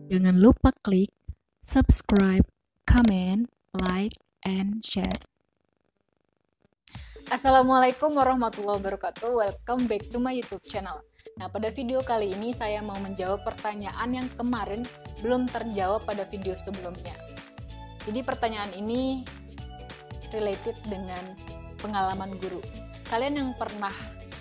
Jangan lupa klik subscribe, comment, like, and share. Assalamualaikum warahmatullahi wabarakatuh. Welcome back to my YouTube channel. Nah, pada video kali ini saya mau menjawab pertanyaan yang kemarin belum terjawab pada video sebelumnya. Jadi pertanyaan ini related dengan pengalaman guru. Kalian yang pernah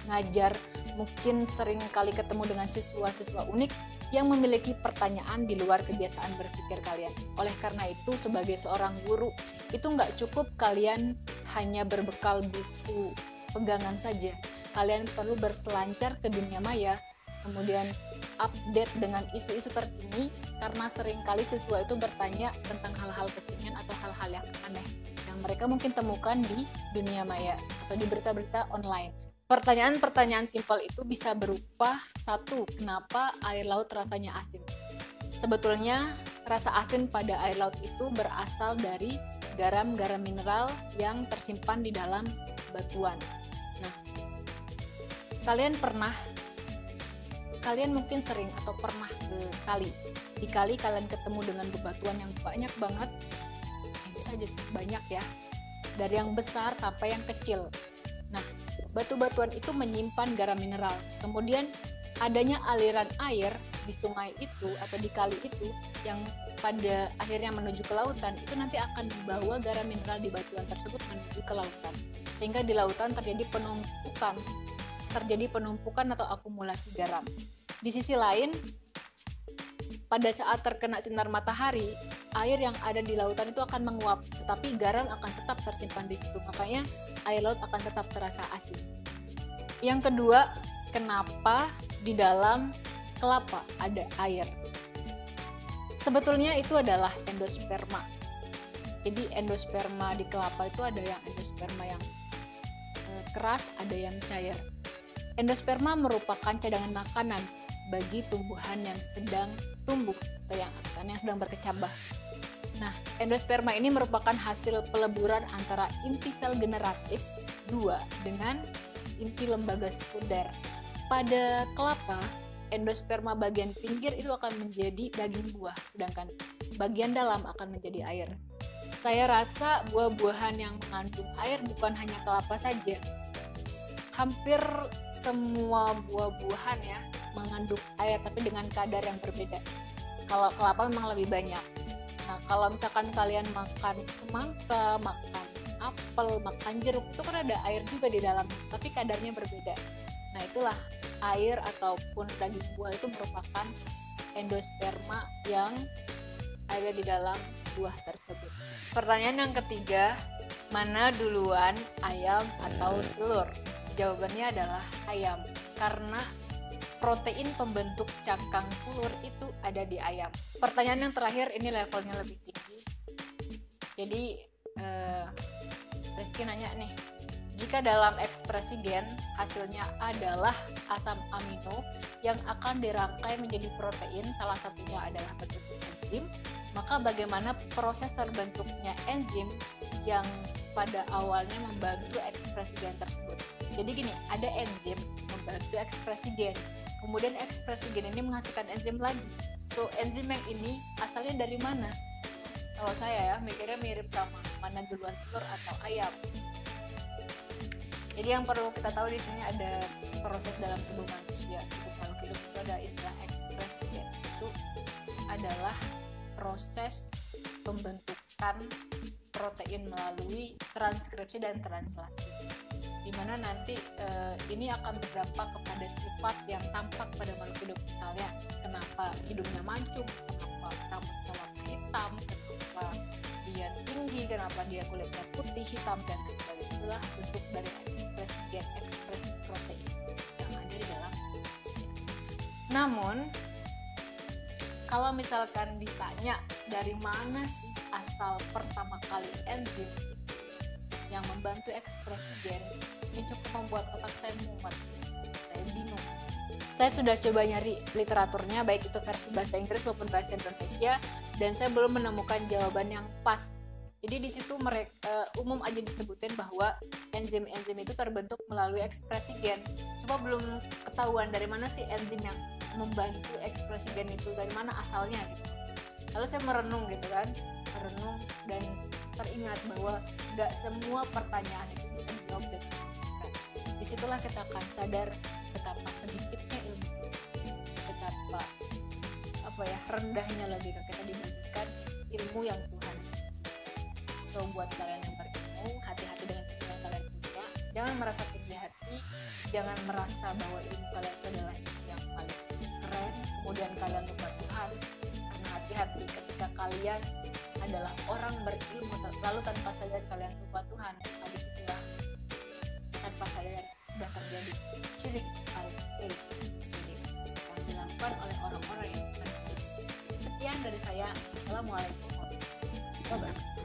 ngajar mungkin sering kali ketemu dengan siswa-siswa unik yang memiliki pertanyaan di luar kebiasaan berpikir kalian. Oleh karena itu, sebagai seorang guru, itu nggak cukup kalian hanya berbekal buku pegangan saja. Kalian perlu berselancar ke dunia maya, kemudian update dengan isu-isu terkini, karena seringkali siswa itu bertanya tentang hal-hal kekinian atau hal-hal yang aneh yang mereka mungkin temukan di dunia maya atau di berita-berita online. Pertanyaan-pertanyaan simpel itu bisa berupa: 1. Kenapa air laut rasanya asin? Sebetulnya rasa asin pada air laut itu berasal dari garam-garam mineral yang tersimpan di dalam batuan. Nah, kalian mungkin sering atau pernah ke kali. Di kali kalian ketemu dengan bebatuan yang banyak banget. Bisa aja sih banyak ya. Dari yang besar sampai yang kecil. Nah, batu-batuan itu menyimpan garam mineral. Kemudian adanya aliran air di sungai itu atau di kali itu yang pada akhirnya menuju ke lautan, itu nanti akan membawa garam mineral di batuan tersebut menuju ke lautan. Sehingga di lautan terjadi penumpukan atau akumulasi garam. Di sisi lain, pada saat terkena sinar matahari, air yang ada di lautan itu akan menguap, tetapi garam akan tetap tersimpan di situ. Makanya air laut akan tetap terasa asin. Yang kedua, kenapa di dalam kelapa ada air? Sebetulnya itu adalah endosperma. Jadi endosperma di kelapa itu ada yang endosperma yang keras, ada yang cair. Endosperma merupakan cadangan makanan bagi tumbuhan yang sedang tumbuh atau yang sedang berkecambah. Nah, endosperma ini merupakan hasil peleburan antara inti sel generatif 2 dengan inti lembaga sekunder. Pada kelapa, endosperma bagian pinggir itu akan menjadi daging buah, sedangkan bagian dalam akan menjadi air. Saya rasa buah-buahan yang mengandung air bukan hanya kelapa saja. Hampir semua buah-buahan ya mengandung air, tapi dengan kadar yang berbeda. Kalau kelapa memang lebih banyak. Nah, kalau misalkan kalian makan semangka, makan apel, makan jeruk, itu kan ada air juga di dalam, tapi kadarnya berbeda. Nah, itulah air ataupun daging buah itu merupakan endosperma yang ada di dalam buah tersebut. Pertanyaan yang ketiga, mana duluan, ayam atau telur? Jawabannya adalah ayam, karena protein pembentuk cangkang telur itu ada di ayam. Pertanyaan yang terakhir ini levelnya lebih tinggi. Jadi Rizky nanya nih, jika dalam ekspresi gen hasilnya adalah asam amino yang akan dirangkai menjadi protein, salah satunya adalah berbentuk enzim, maka bagaimana proses terbentuknya enzim yang pada awalnya membantu ekspresi gen tersebut? Jadi gini, ada enzim membantu ekspresi gen, kemudian ekspresi gen ini menghasilkan enzim lagi. So, enzim yang ini asalnya dari mana? Kalau saya ya mikirnya mirip sama mana duluan telur atau ayam. Jadi yang perlu kita tahu di sini ada proses dalam tubuh manusia. Untuk makhluk hidup itu ada istilah ekspresi gen. Itu adalah proses pembentukan protein melalui transkripsi dan translasi, di mana nanti ini akan berdampak kepada sifat yang tampak pada makhluk hidup. Misalnya, kenapa hidungnya mancung, kenapa rambutnya warna hitam, kenapa dia tinggi, kenapa dia kulitnya putih, hitam, dan sebagainya. Itulah bentuk dari ekspresi gen, ekspresi protein yang ada di dalam manusia. Namun, kalau misalkan ditanya dari mana sih asal pertama kali enzim yang membantu ekspresi gen, ini cukup membuat otak saya mumet. Saya bingung. Saya sudah coba nyari literaturnya, baik itu versi bahasa Inggris maupun bahasa Indonesia, dan saya belum menemukan jawaban yang pas. Jadi di situ umum aja disebutin bahwa enzim-enzim itu terbentuk melalui ekspresi gen. Cuma belum ketahuan dari mana sih enzim yang membantu ekspresi gen itu, dari mana asalnya gitu. Lalu saya merenung gitu kan, merenung dan teringat bahwa gak semua pertanyaan itu bisa dijawab dengan pendidikan. Disitulah kita akan sadar betapa sedikitnya ilmu kita, betapa rendahnya logika kita dibandingkan ilmu yang Tuhan. So buat kalian yang berilmu, hati-hati dengan ilmu yang kalian punya. Jangan merasa tinggi hati, jangan merasa bahwa ilmu kalian itu adalah ilmu yang paling keren, kemudian kalian lupa Tuhan. Karena hati-hati ketika kalian adalah orang berilmu lalu tanpa sadar kalian lupa Tuhan, habis itulah tanpa sadar sudah terjadi syirik syirik yang dilakukan oleh orang-orang yang bukan. Sekian dari saya. Assalamualaikum warahmatullahi wabarakatuh.